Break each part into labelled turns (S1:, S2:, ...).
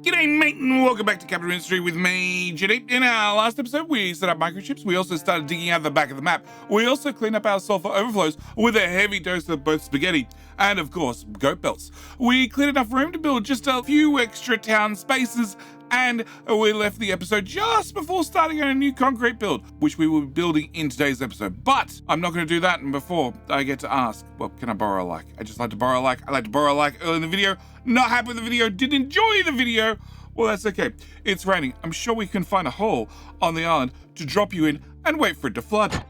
S1: G'day, mate, and welcome back to Capital Industry with me, Jenny. In our last episode, we set up microchips. We also started digging out the back of the map. We also cleaned up our sulfur overflows with a heavy dose of both spaghetti and, of course, goat belts. We cleared enough room to build just a few extra town spaces, and we left the episode just before starting on a new concrete build, which we will be building in today's episode. But I'm not going to do that, and before I get to ask, well, can I borrow a like? I just like to borrow a like. I like to borrow a like early in the video. Not happy with the video, didn't enjoy the video. Well, that's okay. It's raining. I'm sure we can find a hole on the island to drop you in and wait for it to flood.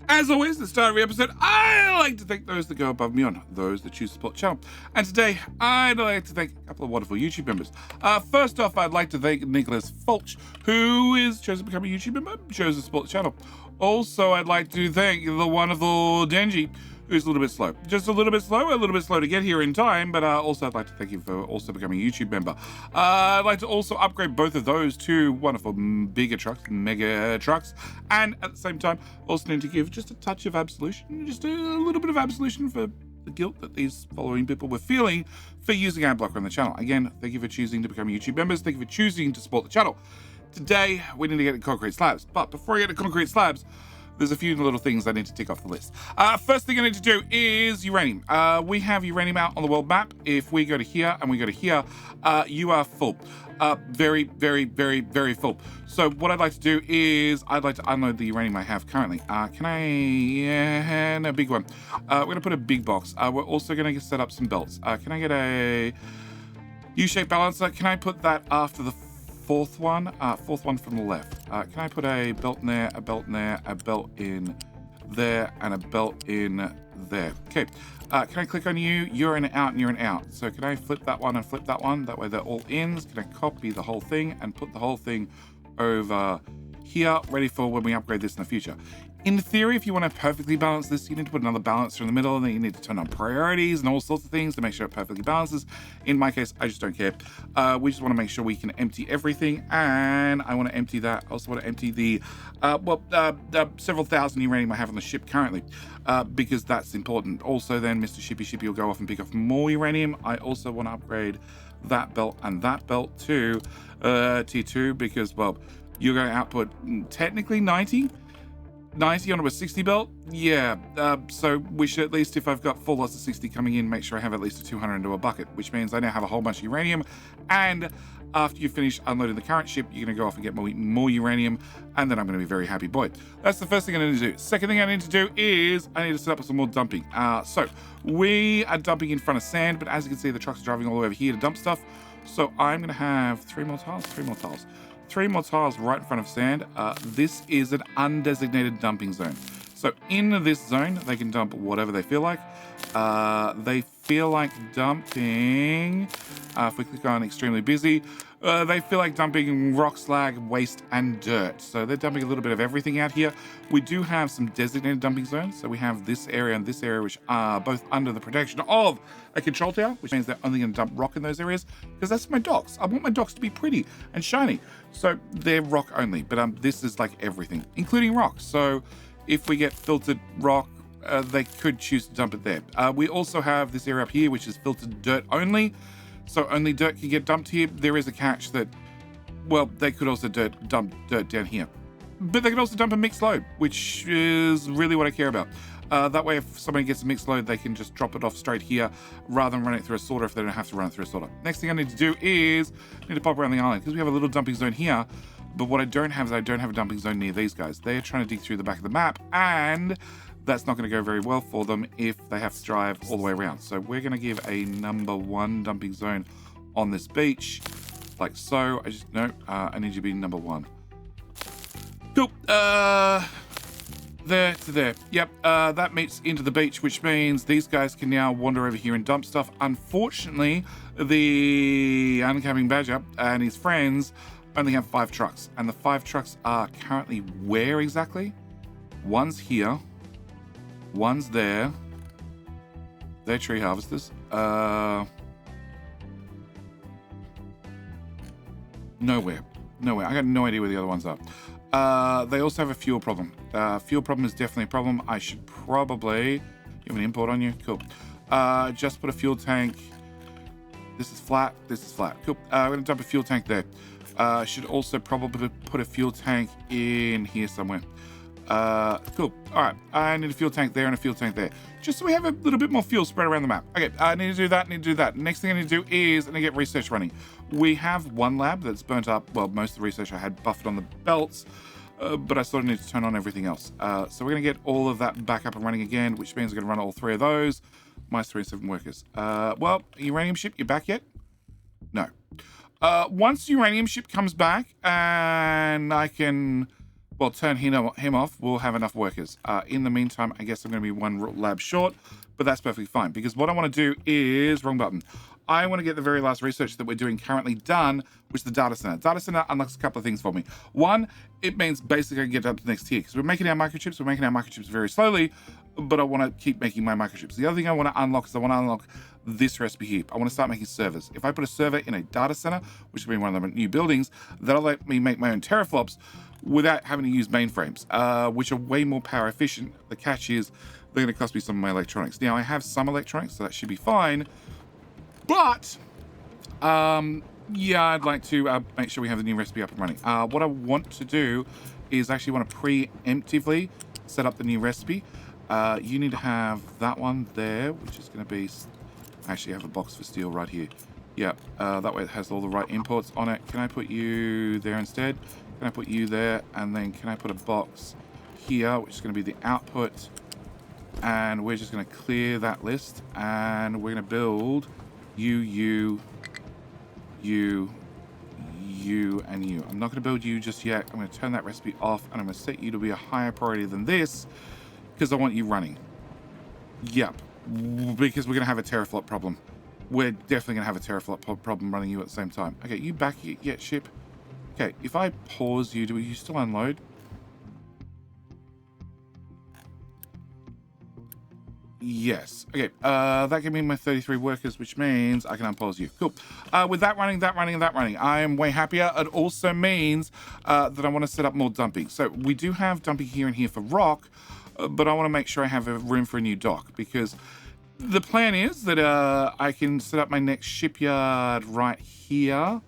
S1: As always, at the start of every episode, I like to thank those that go above and beyond, those that choose to support the channel. And today, I'd like to thank a couple of wonderful YouTube members. First off, I'd like to thank Nicholas Fulch, who is chosen to become a YouTube member, chose to support the channel. Also, I'd like to thank the wonderful Denji, who's a little bit slow. Just a little bit slow to get here in time, but also I'd like to thank you for also becoming a YouTube member. I'd like to also upgrade both of those to wonderful mega trucks, and at the same time, also need to give just a touch of absolution, just a little bit of absolution for the guilt that these following people were feeling for using Adblocker on the channel. Again, thank you for choosing to become YouTube members. Thank you for choosing to support the channel. Today, we need to get to concrete slabs, but before I get to concrete slabs, there's a few little things I need to tick off the list. First thing I need to do is uranium. We have uranium out on the world map. If we go to here and we go to here, you are full. Very, very, very, very full. So what I'd like to do is I'd like to unload the uranium I have currently. Can I? Yeah, no, big one. We're going to put a big box. We're also going to set up some belts. Can I get a U-shaped balancer? Can I put that after the fourth one from the left? Can I put a belt in there, a belt in there, a belt in there, and a belt in there? Okay. Can I click on you? You're an out and you're an out. So can I flip that one and flip that one? That way they're all ins. Can I copy the whole thing and put the whole thing over here, ready for when we upgrade this in the future? In theory, if you want to perfectly balance this, you need to put another balancer in the middle, and then you need to turn on priorities and all sorts of things to make sure it perfectly balances. In my case, I just don't care. We just want to make sure we can empty everything, and I want to empty that. I also want to empty the, several thousand uranium I have on the ship currently, because that's important. Also, then Mr. Shippy will go off and pick up more uranium. I also want to upgrade that belt and that belt to T2 because, well, you're going to output technically 90 onto a 60 belt. Yeah, so we should at least, if I've got full lots of 60 coming in, make sure I have at least a 200 into a bucket, which means I now have a whole bunch of uranium. And after you finish unloading the current ship, you're going to go off and get more uranium, and then I'm going to be very happy boy. That's the first thing I need to do. Second thing I need to do is I need to set up some more dumping. So we are dumping in front of sand, but as you can see, the trucks are driving all the way over here to dump stuff. So I'm going to have three more tiles right in front of sand. This is an undesignated dumping zone. So in this zone, they can dump whatever they feel like. They feel like dumping, if we click on extremely busy, they feel like dumping rock, slag, waste, and dirt. So they're dumping a little bit of everything out here. We do have some designated dumping zones. So we have this area and this area, which are both under the protection of a control tower, which means they're only going to dump rock in those areas, because that's my docks. I want my docks to be pretty and shiny. So they're rock only, but this is like everything, including rock. So if we get filtered rock, they could choose to dump it there. We also have this area up here, which is filtered dirt only. So only dirt can get dumped here. There is a catch that, well, they could also dump dirt down here. But they could also dump a mixed load, which is really what I care about. That way, if somebody gets a mixed load, they can just drop it off straight here rather than run it through a sorter if they don't have to run it through a sorter. Next thing I need to do is I need to pop around the island because we have a little dumping zone here. But what I don't have is I don't have a dumping zone near these guys. They're trying to dig through the back of the map, and that's not going to go very well for them if they have to drive all the way around. So we're going to give a number 1 dumping zone on this beach, like so. I need you to be number 1. Cool. There to there. Yep, that meets into the beach, which means these guys can now wander over here and dump stuff. Unfortunately, the oncoming badger and his friends only have 5 trucks, and the 5 trucks are currently where exactly? One's here. One's there. They're tree harvesters. Nowhere. I got no idea where the other ones are. They also have a fuel problem. Fuel problem is definitely a problem. I should probably... You have an import on you? Cool. Just put a fuel tank This is flat. This is flat. Cool. I'm going to dump a fuel tank there. Should also probably put a fuel tank in here somewhere. Cool. All right. I need a fuel tank there and a fuel tank there, just so we have a little bit more fuel spread around the map. Okay. I need to do that. Next thing I need to do is I need to get research running. We have one lab that's burnt up. Well, most of the research I had buffered on the belts, but I sort of need to turn on everything else. So we're going to get all of that back up and running again, which means we're going to run all 3 of those. Minus 3 and 7 workers. Well, uranium ship, you back yet? No. Once uranium ship comes back and I can, well, turn him off, we'll have enough workers. In the meantime, I guess I'm going to be 1 lab short, but that's perfectly fine because what I want to do is, wrong button. I want to get the very last research that we're doing currently done, which is the data center. Data center unlocks a couple of things for me. One, it means basically I can get up to the next tier because we're making our microchips. We're making our microchips very slowly, but I want to keep making my microchips. The other thing I want to unlock is I want to unlock this recipe here. I want to start making servers. If I put a server in a data center, which will be one of the new buildings, that'll let me make my own teraflops without having to use mainframes, which are way more power efficient. The catch is they're going to cost me some of my electronics. Now, I have some electronics, so that should be fine. But, yeah, I'd like to make sure we have the new recipe up and running. What I want to do is actually want to preemptively set up the new recipe. You need to have that one there, which is going to be... Actually, I have a box for steel right here. Yeah, that way it has all the right imports on it. Can I put you there instead? Can I put you there? And then can I put a box here, which is going to be the output? And we're just going to clear that list. And we're going to build you, and you. I'm not going to build you just yet. I'm going to turn that recipe off, and I'm going to set you to be a higher priority than this, because I want you running. Yep. Because we're going to have a teraflop problem. We're definitely going to have a teraflop problem running you at the same time. Okay, you back yet, ship? Okay, if I pause you, do you still unload? Yes. Okay, that gave me my 33 workers, which means I can unpause you. Cool. With that running, I am way happier. It also means that I want to set up more dumping. So we do have dumping here and here for rock, but I want to make sure I have a room for a new dock, because the plan is that I can set up my next shipyard right here.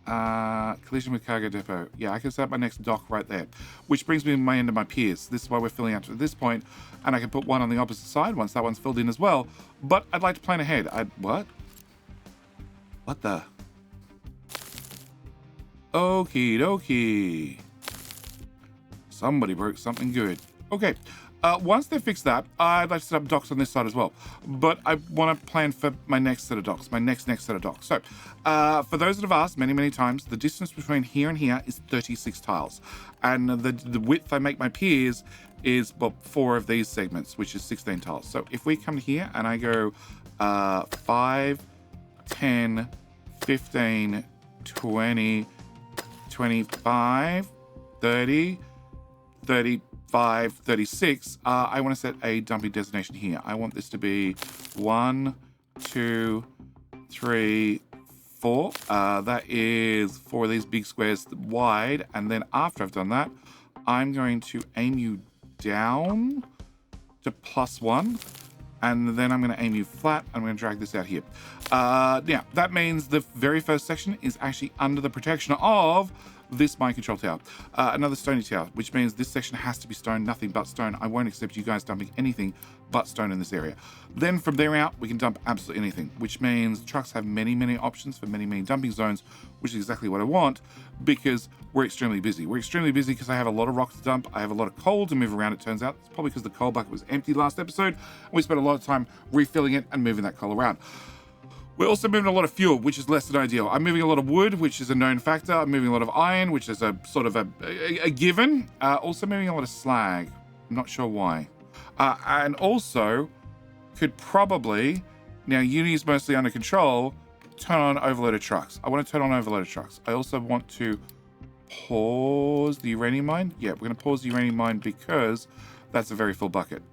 S1: Collision with cargo depot. Yeah, I can set up my next dock right there, which brings me to my end of my piers. This is why we're filling out to this point, and I can put one on the opposite side once that one's filled in as well. But I'd like to plan ahead. What the? Okie dokie. Somebody broke something good. Okay. Once they fix that, I'd like to set up docks on this side as well. But I want to plan for my next set of docks, my next set of docks. So, for those that have asked many times, the distance between here and here is 36 tiles. And the width I make my piers is, well, 4 of these segments, which is 16 tiles. So if we come here and I go 5, 10, 15, 20, 25, 30, 35, 36, I want to set a dumping destination here. I want this to be 1, 2, 3, 4. That is 4 of these big squares wide. And then after I've done that, I'm going to aim you down to +1. And then I'm going to aim you flat. I'm going to drag this out here. Now, that means the very first section is actually under the protection of this mind control tower. Another stony tower, which means this section has to be stone, nothing but stone. I won't accept you guys dumping anything but stone in this area. Then from there out, we can dump absolutely anything, which means trucks have many options for many dumping zones, which is exactly what I want, because we're extremely busy. We're extremely busy because I have a lot of rock to dump. I have a lot of coal to move around, it turns out. It's probably because the coal bucket was empty last episode. We spent a lot of time refilling it and moving that coal around. We're also moving a lot of fuel, which is less than ideal. I'm moving a lot of wood, which is a known factor. I'm moving a lot of iron, which is a sort of a given. Also moving a lot of slag. I'm not sure why. And also could probably, now Uni's mostly under control, turn on overloaded trucks. I want to turn on overloaded trucks. I also want to pause the uranium mine. Yeah, we're going to pause the uranium mine because that's a very full bucket.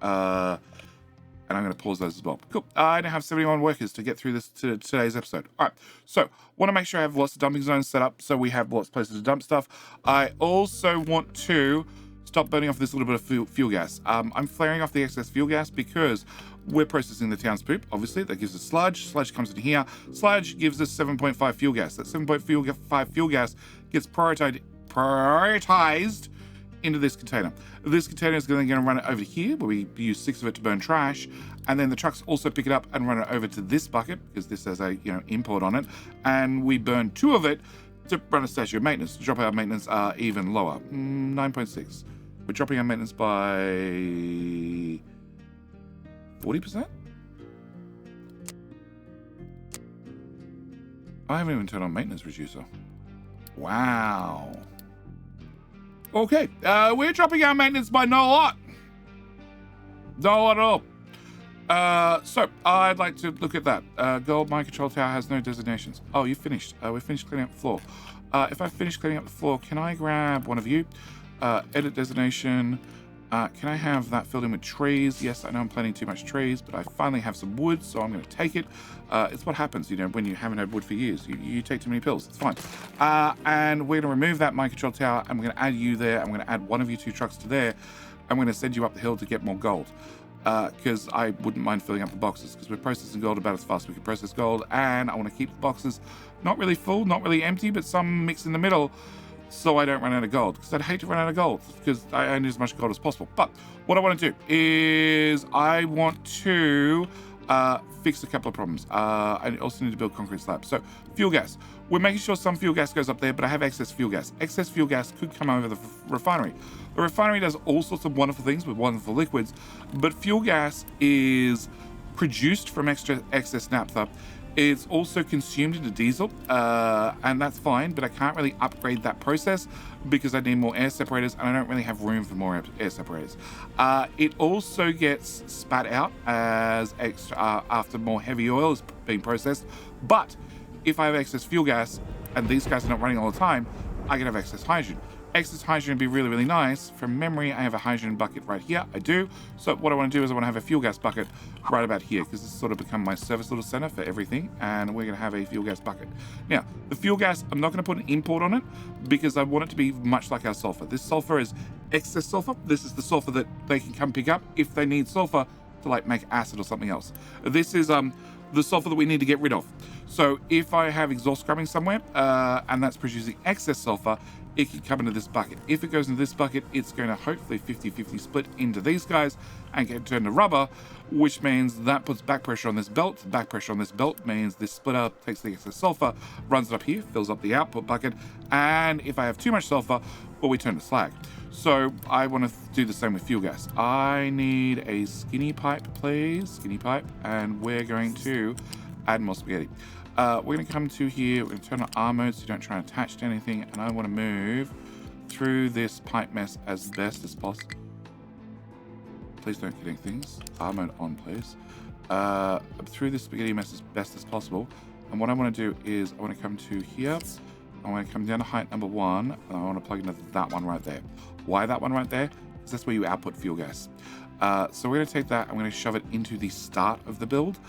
S1: And I'm going to pause those as well. Cool. I now have 71 workers to get through this today's episode. All right. So, want to make sure I have lots of dumping zones set up so we have lots of places to dump stuff. I also want to stop burning off this little bit of fuel gas. I'm flaring off the excess fuel gas because we're processing the town's poop. Obviously, that gives us sludge. Sludge comes in here. Sludge gives us 7.5 fuel gas. That 7.5 fuel gas gets prioritized into this container. This container is going to run it over here, where we use 6 of it to burn trash, and then the trucks also pick it up and run it over to this bucket because this has a import on it, and we burn 2 of it to run a station of maintenance. To drop our maintenance even lower, 9.6. We're dropping our maintenance by 40%. I haven't even turned on maintenance reducer. Wow. Okay, we're dropping our maintenance by not a lot. Not a lot at all. So I'd like to look at that. Gold mine control tower has no designations. Oh, you finished. We're finished cleaning up the floor. If I finish cleaning up the floor, can I grab one of you? Edit designation. Can I have that filled in with trees? Yes, I know I'm planting too much trees, but I finally have some wood, so I'm going to take it. It's what happens, when you haven't had wood for years. You take too many pills. It's fine. And we're going to remove that mine control tower, and we're going to add you there. I'm going to add one of you 2 trucks to there. I'm going to send you up the hill to get more gold, because I wouldn't mind filling up the boxes, because we're processing gold about as fast as we can process gold, and I want to keep the boxes not really full, not really empty, but some mix in the middle, so I don't run out of gold, because I'd hate to run out of gold, because I need as much gold as possible. But what I want to do is I want to fix a couple of problems. I also need to build concrete slabs. So fuel gas. We're making sure some fuel gas goes up there, but I have excess fuel gas. Excess fuel gas could come over the refinery. The refinery does all sorts of wonderful things with wonderful liquids, but fuel gas is produced from excess naphtha. It's also consumed into diesel, and that's fine, but I can't really upgrade that process because I need more air separators, and I don't really have room for more air separators. It also gets spat out as extra after more heavy oil is being processed, but if I have excess fuel gas, and these guys are not running all the time, I can have excess hydrogen. Excess hydrogen would be really, really nice. From memory, I have a hydrogen bucket right here. I do. So what I want to do is I want to have a fuel gas bucket right about here, because this has sort of become my service little center for everything, and we're going to have a fuel gas bucket. Now, the fuel gas, I'm not going to put an import on it because I want it to be much like our sulfur. This sulfur is excess sulfur. This is the sulfur that they can come pick up if they need sulfur to make acid or something else. This is the sulfur that we need to get rid of. So if I have exhaust scrubbing somewhere and that's producing excess sulfur, it can come into this bucket. If it goes into this bucket, it's going to hopefully 50-50 split into these guys and get turned to rubber, which means that puts back pressure on this belt. Back pressure on this belt means this splitter takes the excess sulfur, runs it up here, fills up the output bucket, and if I have too much sulfur, well, we turn to slag. So I want to do the same with fuel gas. I need a skinny pipe, please. Skinny pipe, and we're going to add more spaghetti. We're going to come to here, we're going to turn on R mode so you don't try and attach to anything, and I want to move through this pipe mess as best as possible. Please don't get any things. R mode on, please. Through this spaghetti mess as best as possible. And what I want to do is I want to come to here. I want to come down to height number 1, and I want to plug into that one right there. Why that one right there? Because that's where you output fuel gas. So we're going to take that, I'm going to shove it into the start of the build.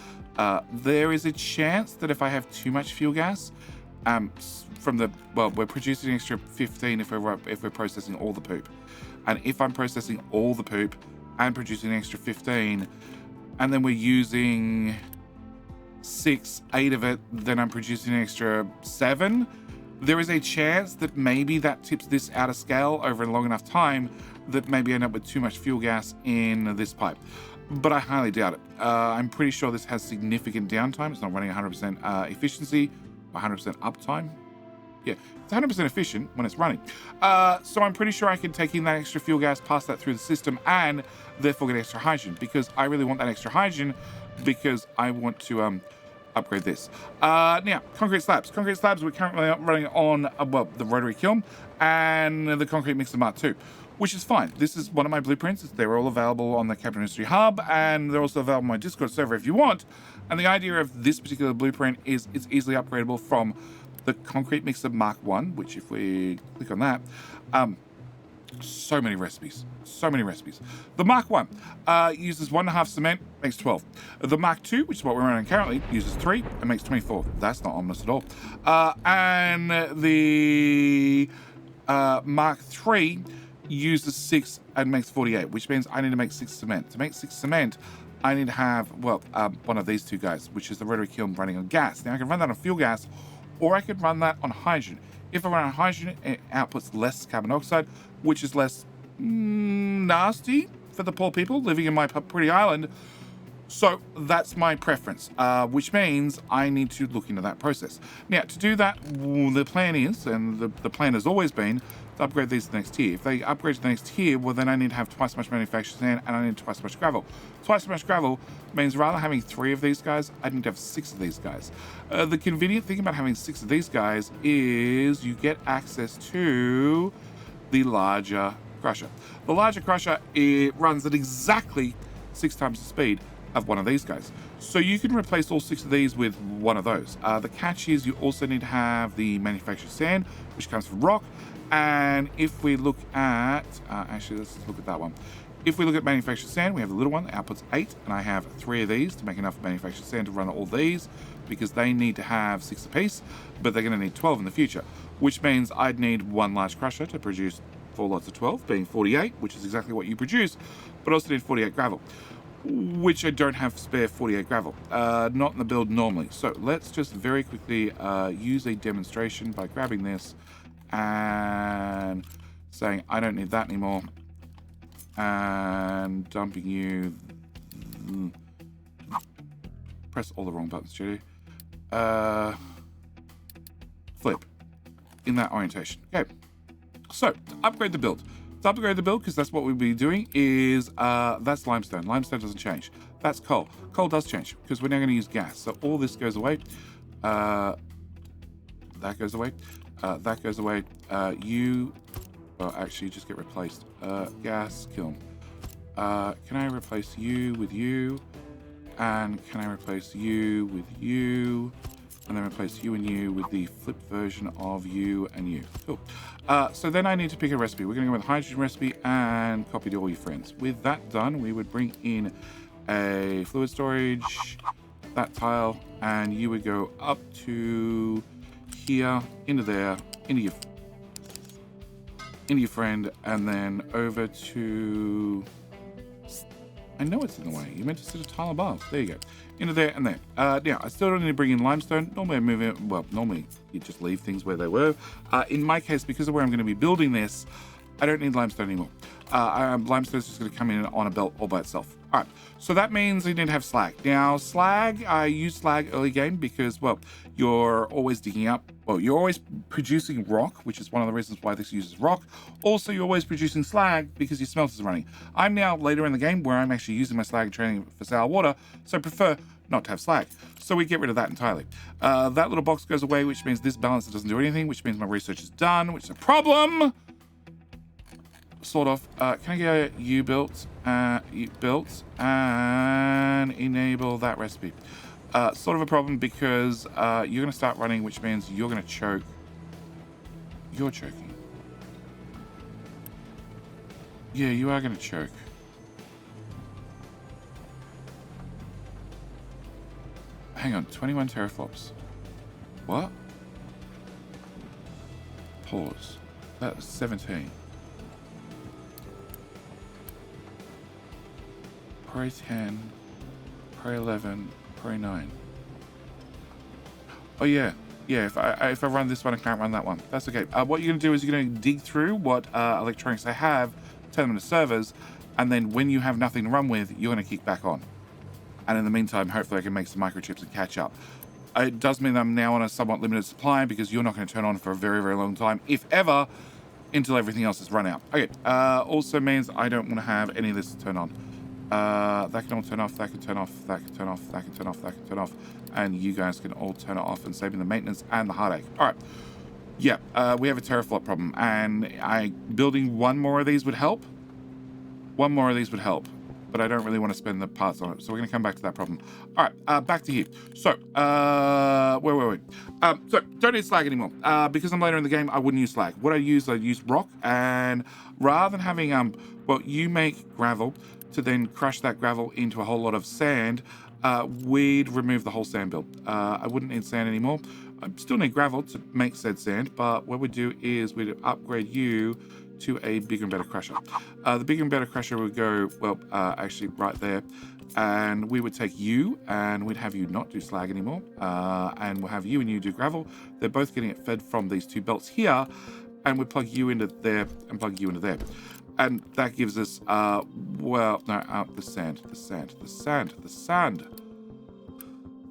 S1: There is a chance that if I have too much fuel gas, we're producing an extra 15 if we're processing all the poop. And if I'm processing all the poop and producing an extra 15, and then we're using 8 of it, then I'm producing an extra 7, there is a chance that maybe that tips this out of scale over a long enough time that maybe I end up with too much fuel gas in this pipe. But I highly doubt it. I'm pretty sure this has significant downtime. It's not running 100% efficiency, 100% uptime. Yeah, it's 100% efficient when it's running. So I'm pretty sure I can take in that extra fuel gas, pass that through the system, and therefore get extra hydrogen, because I really want that extra hydrogen because I want to upgrade this. Now, concrete slabs. Concrete slabs, we're currently running on, the rotary kiln and the concrete mixer Mark II, which is fine. This is one of my blueprints. They're all available on the Capital Industry Hub, and they're also available on my Discord server if you want. And the idea of this particular blueprint is it's easily upgradable from the concrete mixer Mark I, which if we click on that, so many recipes. The Mark I uses 1.5 cement, makes 12. The Mark II, which is what we're running currently, uses 3 and makes 24. That's not ominous at all. And the Mark III uses 6 and makes 48, which means I need to make 6 cement. To make 6 cement, I need to have, well, one of these two guys, which is the rotary kiln running on gas. Now, I can run that on fuel gas, or I could run that on hydrogen. If I run on hydrogen, it outputs less carbon dioxide, which is less nasty for the poor people living in my pretty island. So that's my preference, which means I need to look into that process. Now, to do that, the plan is, and the plan has always been, to upgrade these to the next tier. If they upgrade to the next tier, well, then I need to have twice as much manufactured sand, and I need twice as much gravel. Twice as much gravel means rather than having 3 of these guys, I need to have 6 of these guys. The convenient thing about having 6 of these guys is you get access to the larger crusher. The larger crusher, it runs at exactly 6 times the speed of one of these guys. So you can replace all 6 of these with one of those. The catch is you also need to have the manufactured sand, which comes from rock. And if we look at, actually, let's look at that one. If we look at manufactured sand, we have the little one that outputs 8, and I have 3 of these to make enough manufactured sand to run all these, because they need to have 6 apiece, but they're going to need 12 in the future, which means I'd need 1 large crusher to produce 4 lots of 12, being 48, which is exactly what you produce, but also need 48 gravel, which I don't have spare 48 gravel, not in the build normally. So let's just very quickly use a demonstration by grabbing this and saying I don't need that anymore, and dumping you. Press all the wrong buttons, Judy. Flip in that orientation. Okay, so to upgrade the build. To upgrade the build, because that's what we'll be doing, is that's limestone. Limestone doesn't change. That's coal. Coal does change, because we're now going to use gas. So all this goes away. That goes away. That goes away. You... Well, actually, just get replaced. Gas, kiln. Can I replace you with you? And can I replace you with you? And then replace you and you with the flipped version of you and you. Cool. So then I need to pick a recipe. We're going to go with the hydrogen recipe and copy to all your friends. With that done, we would bring in a fluid storage, that tile, and you would go up to here, into there, into your friend, and then over to... I know it's in the way. You meant to set a tile above. There you go. Into there and there. Now, I still don't need to bring in limestone. Normally I move it, well, normally you just leave things where they were. In my case, because of where I'm going to be building this, I don't need limestone anymore. Limestone's just going to come in on a belt all by itself. All right, so that means you need to have slag. Now, slag, I use slag early game because, well, you're always digging up, well, you're always producing rock, which is one of the reasons why this uses rock. Also, you're always producing slag because your smelters are running. I'm now later in the game where I'm actually using my slag and training for sour water, so I prefer not to have slag. So we get rid of that entirely. That little box goes away, which means this balancer doesn't do anything, which means my research is done, which is a problem. Sort of. Can I get you built and enable that recipe? Sort of a problem because you're going to start running, which means you're going to choke. You're choking. Yeah, you are going to choke. Hang on, 21 teraflops. What? Pause. That was 17. Pro 10, Pro 11, Pro 9. Oh yeah, if I run this one, I can't run that one. That's okay. What you're gonna do is you're gonna dig through what electronics I have, turn them into servers, and then when you have nothing to run with, you're gonna kick back on. And in the meantime, hopefully I can make some microchips and catch up. It does mean that I'm now on a somewhat limited supply because you're not going to turn on for a very, very long time, if ever, until everything else is run out. Okay, also means I don't want to have any of this to turn on. That can all turn off, that can turn off, that can turn off, that can turn off, that can turn off, and you guys can all turn it off and save me the maintenance and the heartache. All right, yeah, we have a teraflop problem, and building one more of these would help. One more of these would help, but I don't really want to spend the parts on it, so we're going to come back to that problem. All right, back to here. So, where were we? So, don't need slag anymore. Because I'm later in the game, I wouldn't use slag. What I use rock, and rather than having, well, you make gravel to then crush that gravel into a whole lot of sand, we'd remove the whole sand build. I wouldn't need sand anymore. I still need gravel to make said sand, but what we'd do is we'd upgrade you to a bigger and better crusher. The bigger and better crusher would go, well, actually right there. And we would take you, and we'd have you not do slag anymore. And we'll have you and you do gravel. They're both getting it fed from these two belts here. And we plug you into there and plug you into there. And that gives us, the sand.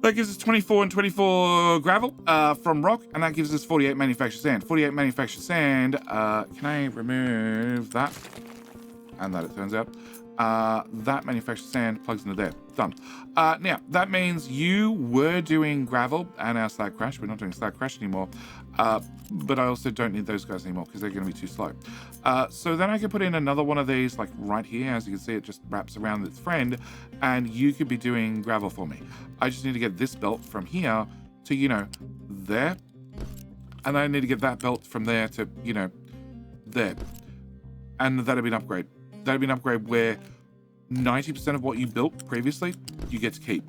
S1: That gives us 24 and 24 gravel from rock, and that gives us 48 manufactured sand. 48 manufactured sand, can I remove that? And that, it turns out. That manufactured sand plugs into there. Done. Now, that means you were doing gravel and our slag crash. We're not doing slag crash anymore. But I also don't need those guys anymore because they're going to be too slow. So then I can put in another one of these, like right here. As you can see, it just wraps around its friend, and you could be doing gravel for me. I just need to get this belt from here to, you know, there. And I need to get that belt from there to, you know, there. And that'd be an upgrade. That'd be an upgrade where 90% of what you built previously, you get to keep.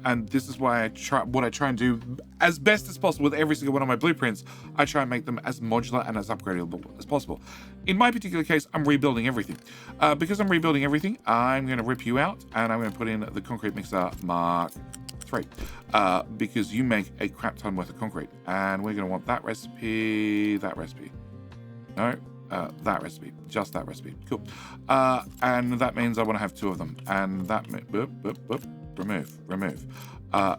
S1: And this is why I try and do as best as possible with every single one of my blueprints. I try and make them as modular and as upgradable as possible. In my particular case, I'm rebuilding everything. Because I'm rebuilding everything, I'm going to rip you out, and I'm going to put in the concrete mixer Mark 3. Because you make a crap ton worth of concrete. And we're going to want that recipe. No. That recipe, just that recipe. Cool. And that means I want to have 2 of them. And that remove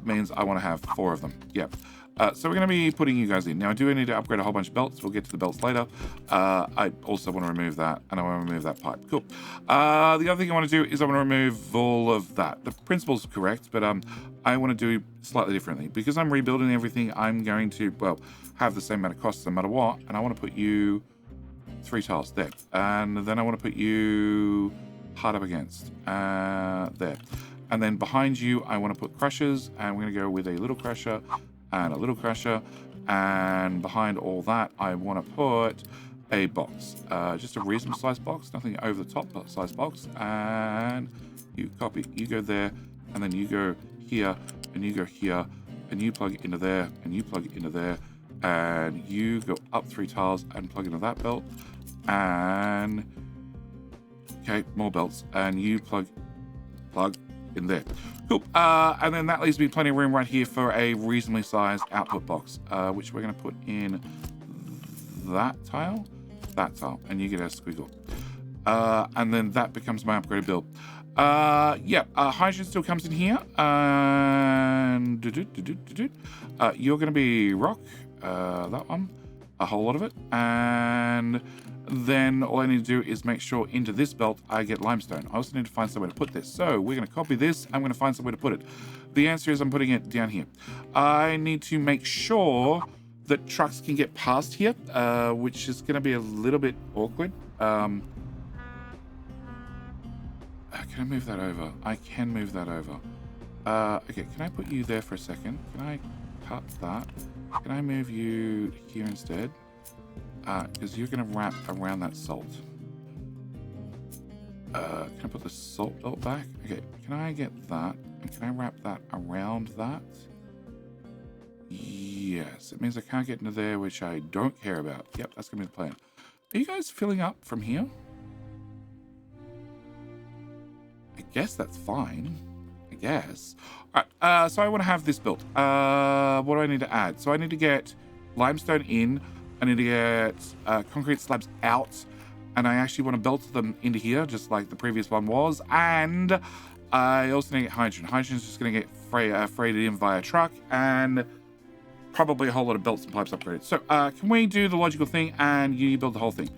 S1: means I want to have 4 of them. Yep. So we're going to be putting you guys in. Now I do need to upgrade a whole bunch of belts. We'll get to the belts later. I also want to remove that, and I want to remove that pipe. Cool. The other thing I want to do is I want to remove all of that. The principle's correct, but I want to do slightly differently. Because I'm rebuilding everything, I'm going to, well, have the same amount of costs no matter what, and I want to put you 3 tiles there, and then I want to put you hard up against there, and then behind you I want to put crushers, and we're going to go with a little crusher and a little crusher, and behind all that I want to put a box, just a reasonable size box, nothing over the top size box, and you copy, you go there, and then you go here, and you go here, and you plug into there, and you plug into there, and you go up 3 tiles and plug into that belt, and okay, more belts, and you plug in there. Cool. And then that leaves me plenty of room right here for a reasonably sized output box, which we're going to put in that tile, and you get a squiggle. And then that becomes my upgraded build. Hydrogen still comes in here, and you're going to be rock, that one, a whole lot of it, and then all I need to do is make sure into this belt I get limestone. I also need to find somewhere to put this. So we're going to copy this. I'm going to find somewhere to put it. The answer is I'm putting it down here. I need to make sure that trucks can get past here, which is going to be a little bit awkward. Can I move that over? I can move that over. Okay, can I put you there for a second? Can I cut that? Can I move you here instead? Because you're going to wrap around that salt. Can I put the salt belt back? Okay, can I get that? And can I wrap that around that? Yes, it means I can't get into there, which I don't care about. Yep, that's going to be the plan. Are you guys filling up from here? I guess that's fine. I guess. All right, so I want to have this built. What do I need to add? So I need to get limestone in. I need to get concrete slabs out, and I actually want to belt them into here, just like the previous one was. And I also need to get hydrogen. Hydrogen's just going to get freighted in via truck, and probably a whole lot of belts and pipes upgraded. So can we do the logical thing and you build the whole thing?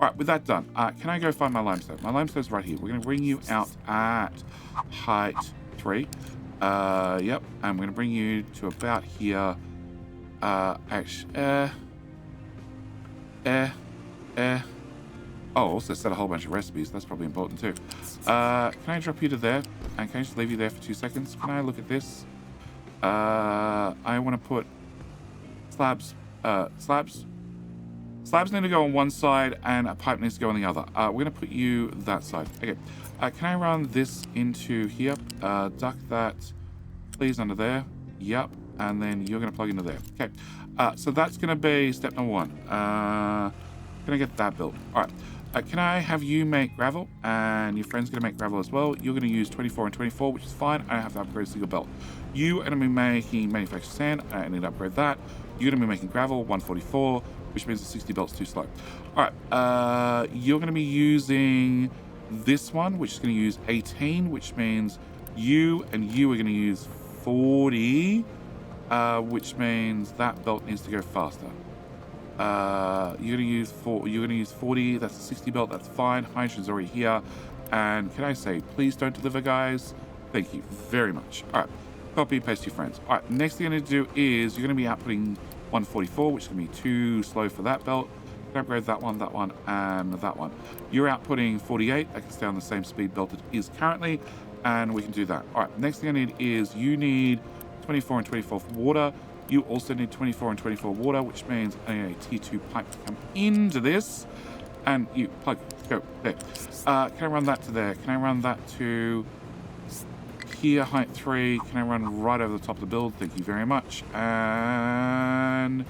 S1: All right, with that done, can I go find my limestone? My limestone's right here. We're going to bring you out at height 3. Yep, and we're going to bring you to about here. Oh, also set a whole bunch of recipes. That's probably important too. Can I drop you to there? And can I just leave you there for 2 seconds? Can I look at this? I want to put slabs. Slabs need to go on one side and a pipe needs to go on the other. We're going to put you that side. Okay. Can I run this into here? Duck that, please, under there. Yep. And then you're going to plug into there. Okay. So that's going to be step number 1. Can I get that built? All right. Can I have you make gravel? And your friend's going to make gravel as well. You're going to use 24 and 24, which is fine. I don't have to upgrade a single belt. You are going to be making manufactured sand. I need to upgrade that. You're going to be making gravel, 144, which means the 60 belt's too slow. All right. You're going to be using this one, which is going to use 18, which means you and you are going to use 40, which means that belt needs to go faster. You're gonna use 40. That's a 60 belt. That's fine. Hydrogen's already here. And can I say, please don't deliver, guys? Thank you very much. All right, copy paste to your friends. All right, next thing I'm gonna do is you're gonna be outputting 144, which is gonna be too slow for that belt. Can I upgrade that one, and that one? You're outputting 48. That can stay on the same speed belt it is currently, and we can do that. All right, next thing I need is you need 24 and 24 for water. You also need 24 and 24 water, which means I need a T2 pipe to come into this. And you plug, go, there. Can I run that to there? Can I run that to here, height 3? Can I run right over the top of the build? Thank you very much. And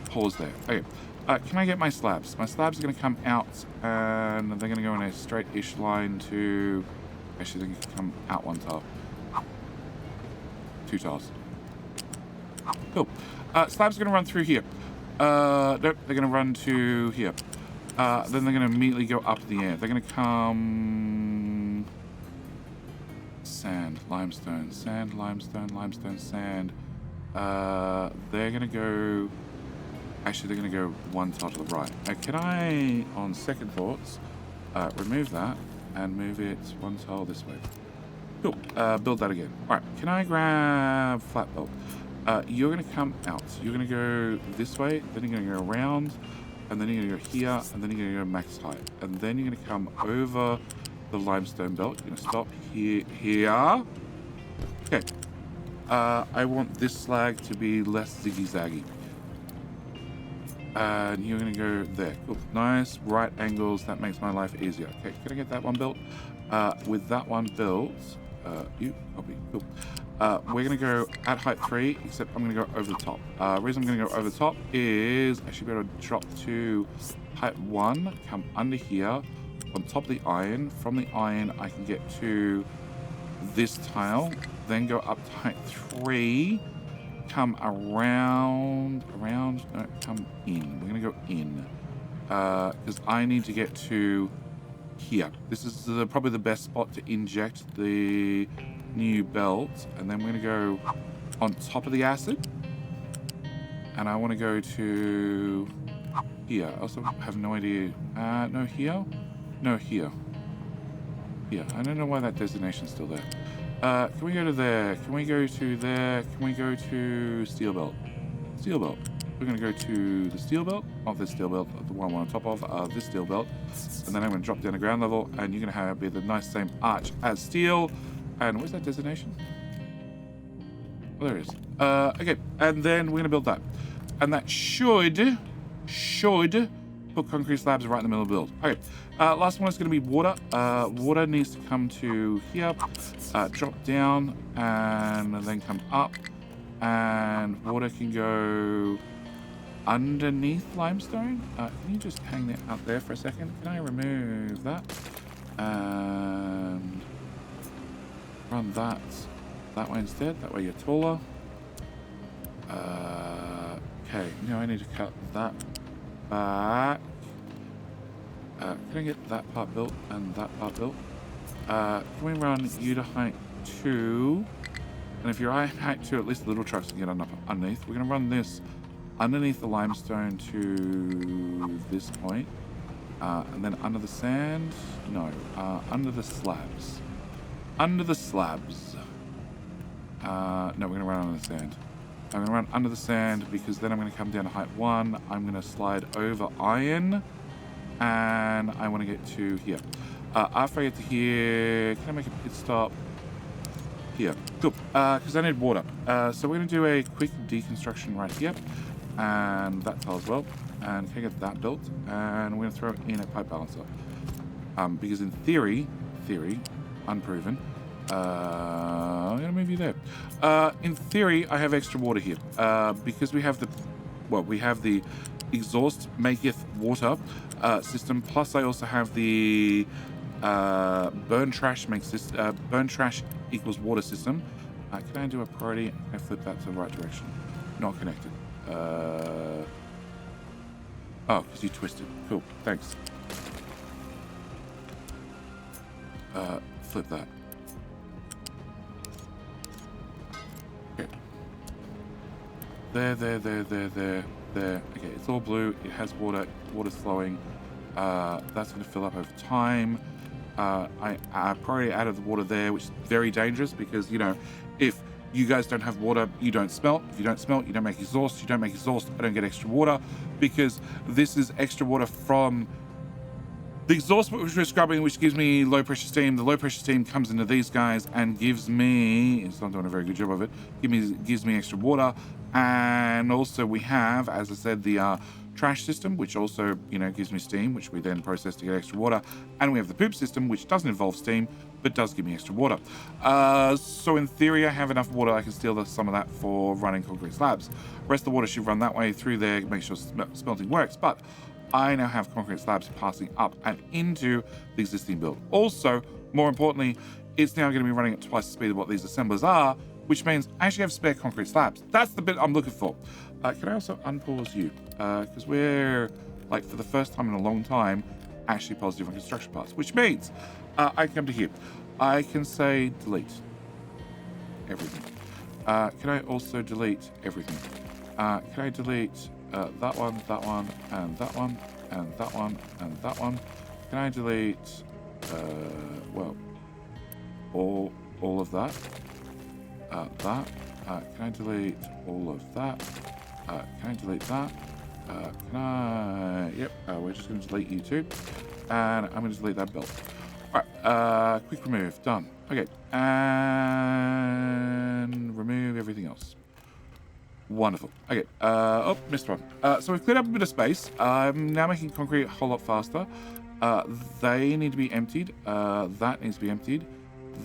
S1: pause there. Okay. Can I get my slabs? My slabs are going to come out, and they're going to go in a straight-ish line to... Actually, they can come out one tile. 2 tiles. Cool. Slabs are going to run through here. Nope, they're going to run to here. Then they're going to immediately go up in the air. They're going to come... Sand, limestone, sand, limestone, limestone, sand. They're going to go... Actually, they're going to go one tile to the right. Can I, on second thoughts, remove that and move it one tile this way? Cool. Build that again. All right. Can I grab flat belt? You're going to come out. You're going to go this way. Then you're going to go around. And then you're going to go here. And then you're going to go max height. And then you're going to come over the limestone belt. You're going to stop here. Okay. I want this slag to be less ziggy-zaggy. And you're going to go there. Cool. Nice. Right angles. That makes my life easier. Okay. Can I get that one built? With that one built... you copy. Cool. We're going to go at height 3, except I'm going to go over the top. Reason I'm going to go over the top is I should be able to drop to height 1, come under here, on top of the iron. From the iron, I can get to this tile, then go up to height 3, come around, no, come in. We're going to go in, because I need to get to here. This is probably the best spot to inject the new belt, and then we're going to go on top of the acid, and I want to go to here. I also have no idea. No, here? No, here. Here. I don't know why that designation's still there. Can we go to there? Can we go to there? Can we go to steel belt? Steel belt. We're going to go to the steel belt, not this steel belt, the one on top of this steel belt, and then I'm going to drop down to ground level, and you're going to have the nice same arch as steel. And where's that designation? Oh, there it is. Okay, and then we're going to build that, and that should put concrete slabs right in the middle of the build. Okay, last one is going to be water. Water needs to come to here, drop down, and then come up, and water can go underneath limestone. Can you just hang that out there for a second? Can I remove that and run that way instead? That way you're taller. Okay, now I need to cut that back. Can I get that part built and that part built? Can we run you to height 2? And if you're height 2, at least the little trucks can get underneath. We're going to run this underneath the limestone to this point. And then under the sand? No. Under the slabs. Under the slabs. No, we're going to run under the sand. I'm going to run under the sand because then I'm going to come down to height 1. I'm going to slide over iron. And I want to get to here. After I get to here, can I make a pit stop? Here. Cool. Because I need water. So we're going to do a quick deconstruction right here. And that tile as well. And can I get that built? And we're going to throw in a pipe balancer. Because in theory, unproven, I'm going to move you there. In theory, I have extra water here. Because we have the well, we have the exhaust maketh water system, plus I also have the burn trash makes this burn trash equals water system. Can I do a priority? Can I flip that to the right direction? Not connected. Oh, because you twisted. Cool, thanks. Flip that. Okay. There. Okay, it's all blue. It has water. Water's flowing. That's going to fill up over time. I probably added the water there, which is very dangerous because, you know, if you guys don't have water, you don't smelt. If you don't smelt, you don't make exhaust. You don't make exhaust, I don't get extra water, because this is extra water from the exhaust which we're scrubbing, which gives me low pressure steam. The low pressure steam comes into these guys and gives me, it's not doing a very good job of it, gives me extra water. And also we have, as I said, the trash system, which also, you know, gives me steam, which we then process to get extra water. And we have the poop system, which doesn't involve steam, but does give me extra water. So in theory, I have enough water. I can steal some of that for running concrete slabs. The rest of the water should run that way through there, make sure smelting works. But I now have concrete slabs passing up and into the existing build. Also, more importantly, it's now going to be running at twice the speed of what these assemblers are, which means I actually have spare concrete slabs. That's the bit I'm looking for. Can I also unpause you? Because we're, like, for the first time in a long time, actually pause different construction parts, which means I can come to here. I can say delete everything. Can I also delete everything? Can I delete that one, and that one, and that one, and that one? Can I delete, well, all of that? That? Can I delete all of that? Can I delete that? Can I... Yep, we're just going to delete you too. And I'm going to delete that belt. Alright, quick remove, done. Okay, and remove everything else. Wonderful. Okay, oh, missed one. So we've cleared up a bit of space. I'm now making concrete a whole lot faster. They need to be emptied. That needs to be emptied.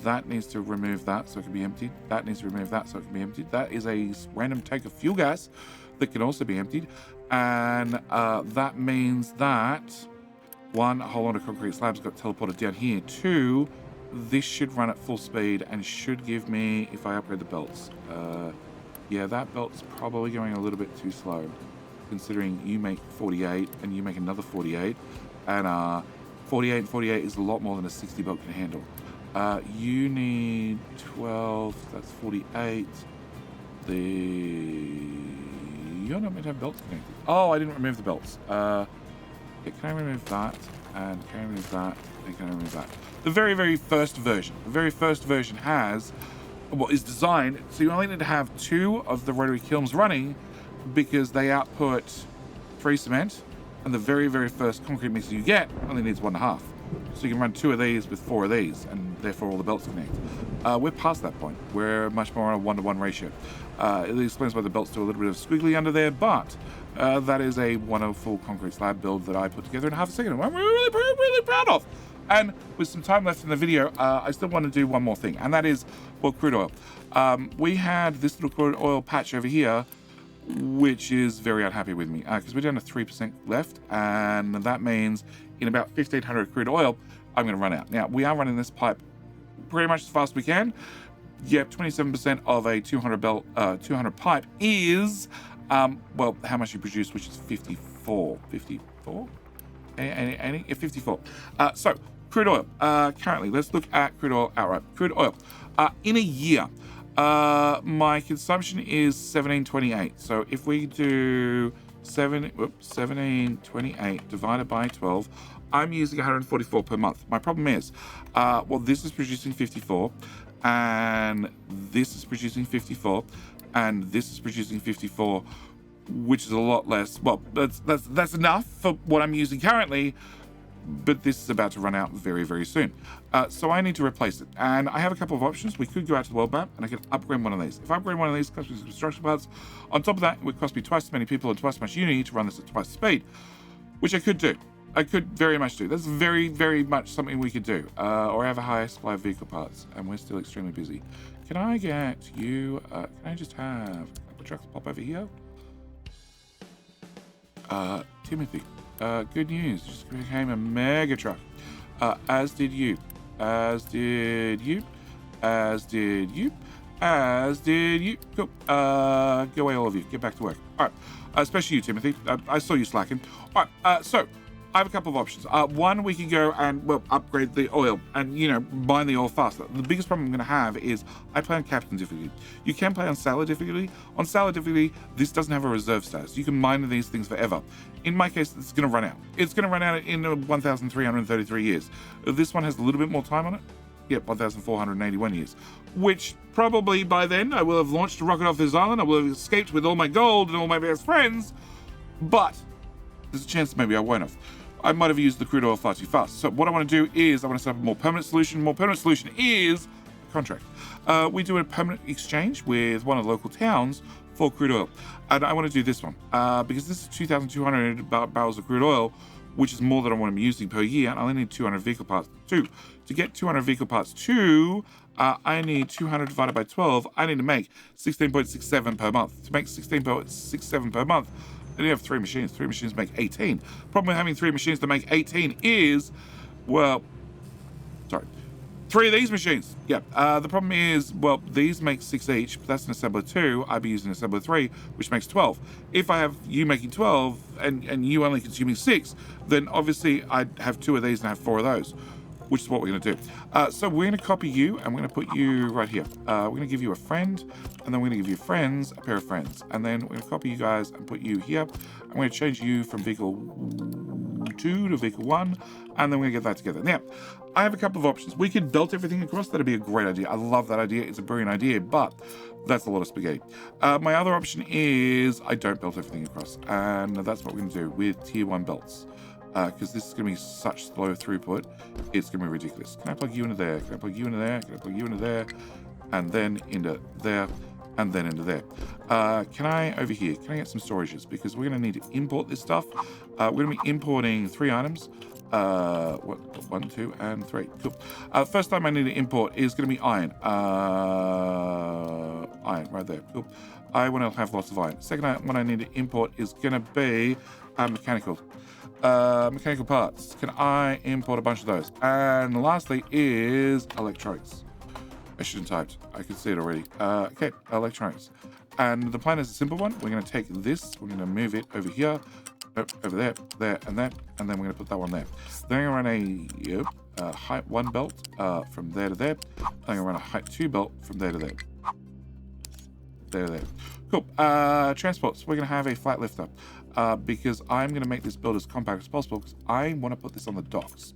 S1: That needs to remove that so it can be emptied. That needs to remove that so it can be emptied. That is a random tank of fuel gas that can also be emptied. And that means that, one, a whole lot of concrete slabs got teleported down here. Two, this should run at full speed and should give me, if I upgrade the belts. Yeah, that belt's probably going a little bit too slow, considering you make 48 and you make another 48. And 48 and 48 is a lot more than a 60 belt can handle. You need 12, that's 48. You're not meant to have belts connected. Oh, I didn't remove the belts. Okay, can I remove that? And can I remove that? And can I remove that? The very, very first version. The very first version has what is designed, so you only need to have 2 of the rotary kilns running because they output 3 cement, and the very, very first concrete mixer you get only needs 1.5. So you can run 2 of these with 4 of these, and therefore all the belts connect. We're past that point. We're much more on a 1-to-1 ratio. It explains why the belts do a little bit of squiggly under there, but that is a full concrete slab build that I put together in half a second, and I'm really proud of. And with some time left in the video, I still want to do one more thing, and that is, well, crude oil. We had this little crude oil patch over here, which is very unhappy with me, because we're down to 3% left, and that means in about 1,500 crude oil, I'm going to run out. Now, we are running this pipe pretty much as fast as we can. Yep, 27% of a 200 pipe is, well, how much you produce, which is 54. 54? 54. So, crude oil. Currently, let's look at crude oil outright. Crude oil. In a year, my consumption is 1728. So if we do 1728 divided by 12, I'm using 144 per month. My problem is, well, this is producing 54, and this is producing 54, and this is producing 54, which is a lot less. Well, that's enough for what I'm using currently, but this is about to run out very, very soon. So I need to replace it. And I have a couple of options. We could go out to the world map and I could upgrade one of these. If I upgrade one of these, it costs me some construction parts. On top of that, it would cost me twice as many people and twice as much unity to run this at twice the speed, which I could do. I could very much do. That's very, very much something we could do. Or have a higher supply of vehicle parts, and we're still extremely busy. Can I get you, can I just have a couple of trucks pop over here? Timothy, good news. Just became a mega truck. As did you. As did you. As did you. As did you. Cool. Go away, all of you. Get back to work. All right. Especially you, Timothy. I saw you slacking. All right. So I have a couple of options. One, we can go and, well, upgrade the oil and, you know, mine the oil faster. The biggest problem I'm going to have is I play on Captain difficulty. You can play on Sailor difficulty. On Sailor difficulty, this doesn't have a reserve status. You can mine these things forever. In my case, it's going to run out. It's going to run out in 1,333 years. This one has a little bit more time on it. Yep, 1,481 years. Which probably by then I will have launched a rocket off this island. I will have escaped with all my gold and all my best friends. But there's a chance that maybe I won't have. I might have used the crude oil far too fast. So what I want to do is I want to set up a more permanent solution. More permanent solution is a contract. We do a permanent exchange with one of the local towns for crude oil. And I want to do this one because this is 2,200 barrels of crude oil, which is more than what I'm using per year. And I only need 200 vehicle parts too. To get 200 vehicle parts too, I need 200 divided by 12. I need to make 16.67 per month. To make 16.67 per month, I only have 3 machines. 3 machines make 18. Problem with having 3 machines to make 18 is, well, sorry, 3 of these machines. Yeah. The problem is, well, these make 6 each, but that's an assembler 2. I'd be using assembler 3, which makes 12. If I have you making 12 and you only consuming 6, then obviously I'd have 2 of these and have 4 of those, which is what we're going to do. So we're going to copy you, and we're going to put you right here. We're going to give you a friend, and then we're going to give you friends, a pair of friends. And then we're going to copy you guys and put you here. I'm going to change you from vehicle 2 to vehicle 1, and then we're going to get that together. Now, I have a couple of options. We could belt everything across. That'd be a great idea. I love that idea. It's a brilliant idea, but that's a lot of spaghetti. My other option is I don't belt everything across, and that's what we're going to do with tier 1 belts. Because this is going to be such slow throughput, it's going to be ridiculous. Can I plug you into there? Can I plug you into there? Can I plug you into there? And then into there, and then into there. Can I, over here, can I get some storages? Because we're going to need to import this stuff. We're going to be importing 3 items. 1, 2, and 3. Cool. First time I need to import is going to be iron. Iron, right there. Cool. I want to have lots of iron. Second one I need to import is going to be mechanical parts. Can I import a bunch of those? And lastly is electronics. I shouldn't have typed. I can see it already. Okay, electronics. And the plan is a simple one. We're going to take this. We're going to move it over here, over there, there, and there, and then we're going to put that one there. Then I'm going to run a height 1 belt from there to there. Then I'm going to run a height 2 belt from there to there. There to there. Cool. Transports. We're going to have a flat lifter. Because I'm going to make this build as compact as possible because I want to put this on the docks.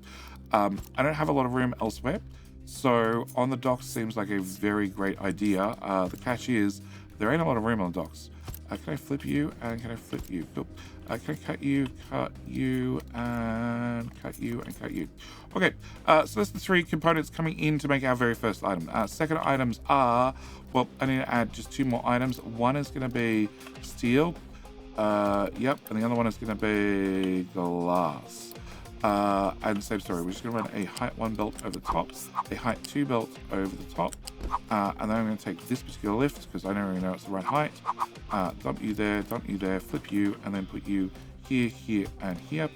S1: I don't have a lot of room elsewhere, so on the docks seems like a very great idea. The catch is there ain't a lot of room on the docks. Can I flip you and can I flip you? Cool. Can I cut you, and cut you, and cut you? Okay, so that's the 3 components coming in to make our very first item. Second items are, well, I need to add just 2 more items. One is going to be steel. Yep, and the other one is going to be glass. And same story, we're just going to run a height 1 belt over the top, a height 2 belt over the top, and then I'm going to take this particular lift because I don't really know it's the right height. Dump you there, flip you, and then put you here, here, and here,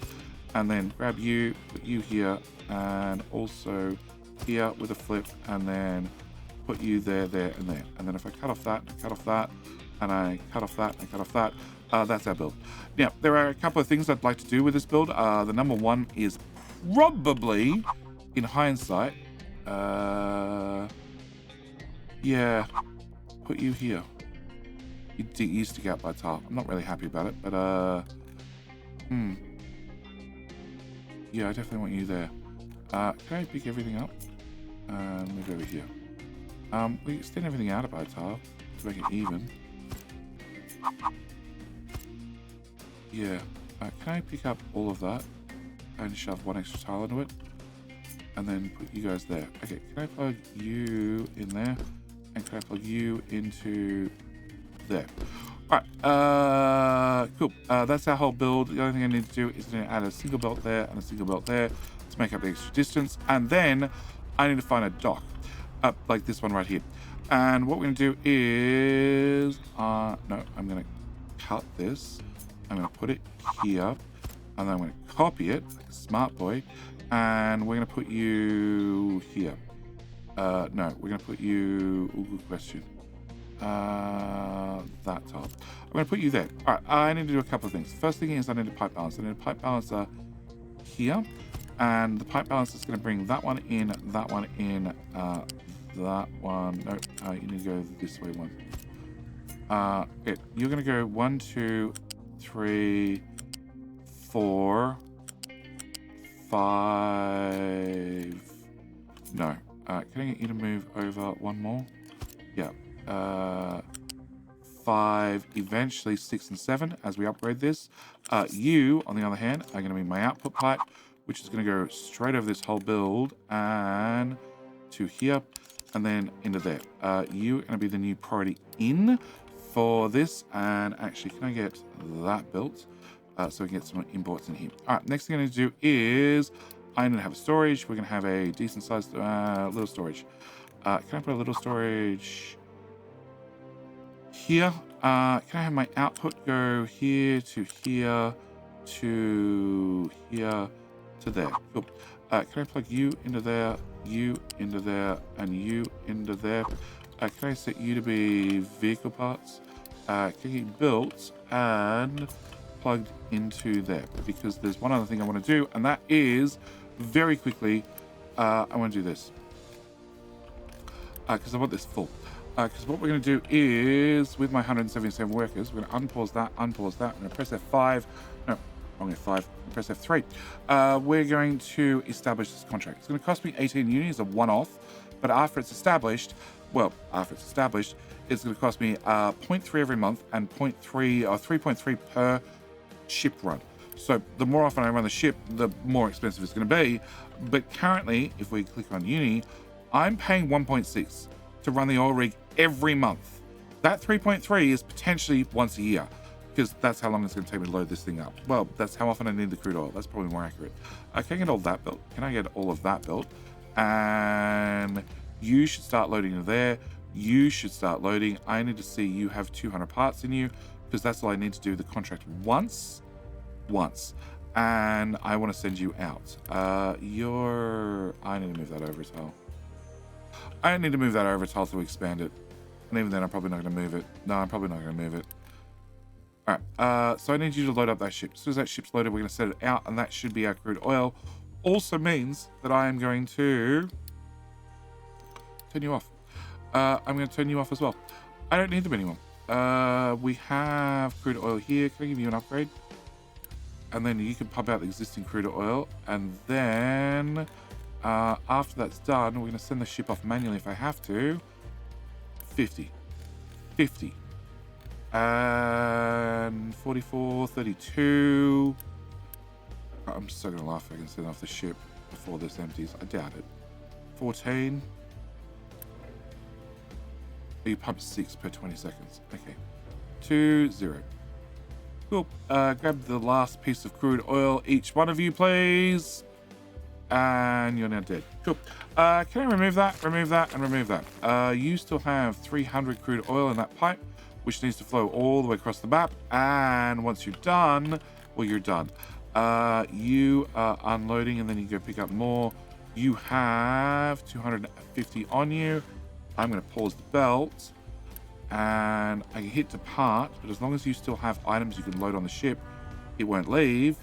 S1: and then grab you, put you here, and also here with a flip, and then put you there, there, and there. And then if I cut off that, and cut off that, and I cut off that, and cut off that, that's our build. Now, there are a couple of things I'd like to do with this build. The number one is probably, in hindsight, yeah, put you here. You stick out by tar. I'm not really happy about it, but yeah, I definitely want you there. Can I pick everything up and move over here? We extend everything out by tar to make it even. Yeah. Can I pick up all of that and shove 1 extra tile into it? And then put you guys there. Okay, can I plug you in there? And can I plug you into there? Alright, cool. That's our whole build. The only thing I need to do is to add a single belt there and a single belt there to make up the extra distance. And then I need to find a dock, like this one right here. And what we're going to do is, no, I'm going to cut this I'm going to put it here, and then I'm going to copy it like a smart boy, and we're going to put you here. No, we're going to put you... Ooh, good question. That top. I'm going to put you there. All right, I need to do a couple of things. First thing is I need a pipe balance. I need a pipe balancer here, and the pipe balancer is going to bring that one in, that one in, that one. No, you need to go this way one. You're going to go 1, 2, 3, 4, 5. No. Can I get you to move over one more? Yeah. 5, eventually 6 and 7 as we upgrade this. You, on the other hand, are going to be my output pipe, which is going to go straight over this whole build and to here and then into there. You are going to be the new priority in for this. And actually, can I get that built so we can get some imports in here? All right, next thing I'm going to do is I'm going to have a storage. We're going to have a decent sized little storage. Can I put a little storage here? Can I have my output go here to here to here to there? Cool. Can I plug you into there, you into there, and you into there? Can I set you to be vehicle parts? Can you get built and plugged into there? Because there's one other thing I want to do, and that is very quickly, I want to do this. Because I want this full. Because what we're going to do is, with my 177 workers, we're going to unpause that. I'm going to press F5. No, wrong F5. Press F3. We're going to establish this contract. It's going to cost me 18 uni as a one-off, but after it's established, it's going to cost me 0.3 every month and 0.3 or 3.3 per ship run. So the more often I run the ship, the more expensive it's going to be. But currently, if we click on uni, I'm paying 1.6 to run the oil rig every month. That 3.3 is potentially once a year, because that's how long it's going to take me to load this thing up. Well, that's how often I need the crude oil. That's probably more accurate. Can I get all that built? Can I get all of that built? And you should start loading into there. You should start loading. I need to see you have 200 parts in you, because that's all I need to do the contract once. And I want to send you out. I need to move that over as well. I need to move that over to also expand it. And even then, I'm probably not going to move it. No, I'm probably not going to move it. All right. So I need you to load up that ship. As soon as that ship's loaded, we're going to set it out, and that should be our crude oil. Also means that I am going to turn you off. I'm going to turn you off as well. I don't need them anymore. We have crude oil here. Can I give you an upgrade? And then you can pump out the existing crude oil. And then after that's done, we're going to send the ship off manually if I have to. 50. And 44, 32. I'm so going to laugh if I can send off the ship before this empties. I doubt it. 14. You pump 6 per 20 seconds. Okay. 2, 0. Cool. Grab the last piece of crude oil, each one of you, please. And you're now dead. Cool. Can I remove that? Remove that and remove that. You still have 300 crude oil in that pipe, which needs to flow all the way across the map. And once you're done, well, you're done. You are unloading, and then you go pick up more. You have 250 on you. I'm going to pause the belt, and I can hit depart, but as long as you still have items you can load on the ship, it won't leave.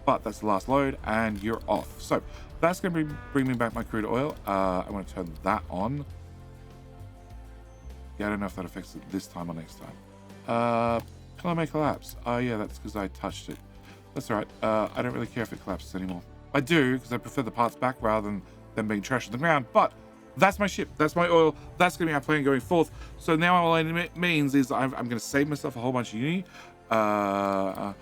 S1: But that's the last load, and you're off. So that's going to bring me back my crude oil. I want to turn that on. Yeah, I don't know if that affects it this time or next time. Can I make collapse? Oh, yeah, that's because I touched it. That's all right. I don't really care if it collapses anymore. I do, because I prefer the parts back rather than them being trashed on the ground. But that's my ship. That's my oil. That's going to be our plan going forth. So now all it means is I'm going to save myself a whole bunch of uni. I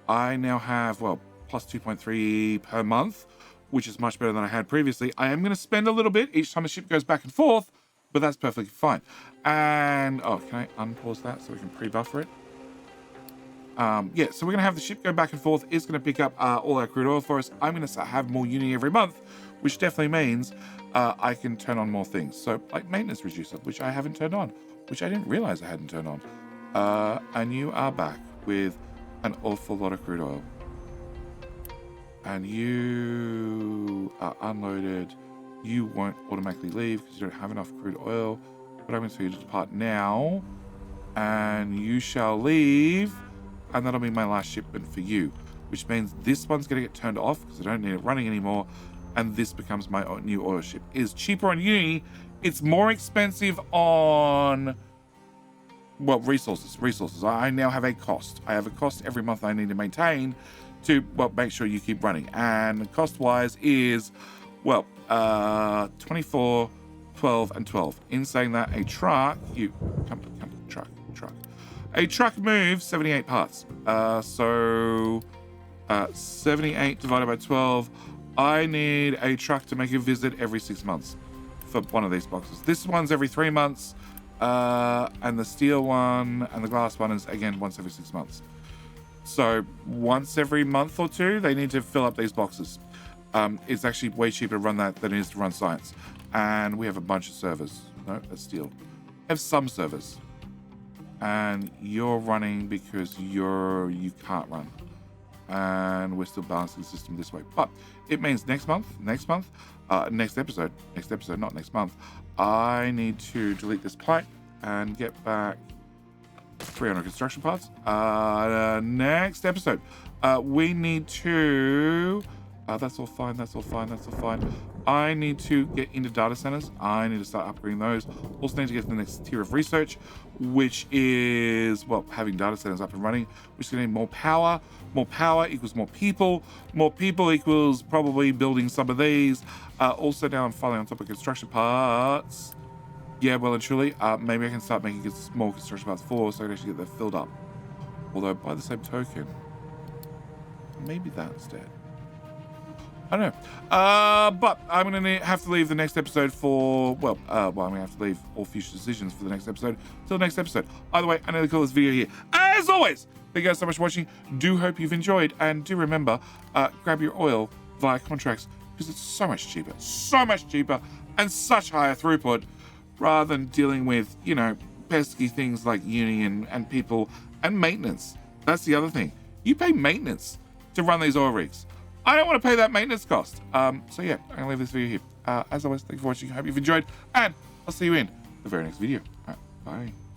S1: now have, well, plus 2.3 per month, which is much better than I had previously. I am going to spend a little bit each time the ship goes back and forth, but that's perfectly fine. And, oh, can I unpause that so we can pre-buffer it? Yeah, so we're going to have the ship go back and forth. It's going to pick up all our crude oil for us. I'm going to have more uni every month, which definitely means I can turn on more things. So, like maintenance reducer, which I haven't turned on, which I didn't realize I hadn't turned on. And you are back with an awful lot of crude oil. And you are unloaded. You won't automatically leave because you don't have enough crude oil. But I'm going to tell you to depart now. And you shall leave. And that'll be my last shipment for you. Which means this one's going to get turned off because I don't need it running anymore. And this becomes my new oil ship. It's cheaper on Uni. It's more expensive on... well, resources. I now have a cost. I have a cost every month I need to maintain to, well, make sure you keep running. And cost-wise is, well, 24, 12, and 12. In saying that, a truck, truck. A truck moves 78 parts. So 78 divided by 12. I need a truck to make a visit every 6 months for one of these boxes. This one's every 3 months. And the steel one and the glass one is, again, once every 6 months. So once every month or two, they need to fill up these boxes. It's actually way cheaper to run that than it is to run science. And we have a bunch of servers. No, that's steel. We have some servers. And you're running because you can't run. And we're still balancing the system this way. But it means next episode, not next month, I need to delete this pipe and get back 300 construction parts. Next episode, we need to... that's all fine. I need to get into data centers. I need to start upgrading those. Also need to get to the next tier of research, which is, well, having data centers up and running, which is going to need more power. More power equals more people. More people equals probably building some of these. Also, now I'm finally on top of construction parts. Yeah, well and truly, maybe I can start making small construction parts so I can actually get that filled up. Although, by the same token, maybe that's dead. I don't know. But I'm going to have to leave the next episode for, well, I'm going to have to leave all future decisions for the next episode till the next episode. Either way, I know to call this video here. As always, thank you guys so much for watching. Do hope you've enjoyed. And do remember, grab your oil via contracts because it's so much cheaper and such higher throughput rather than dealing with, you know, pesky things like uni and people and maintenance. That's the other thing. You pay maintenance to run these oil rigs. I don't want to pay that maintenance cost. So yeah, I'm gonna leave this video here. As always, thank you for watching. I hope you've enjoyed, and I'll see you in the very next video. All right, bye.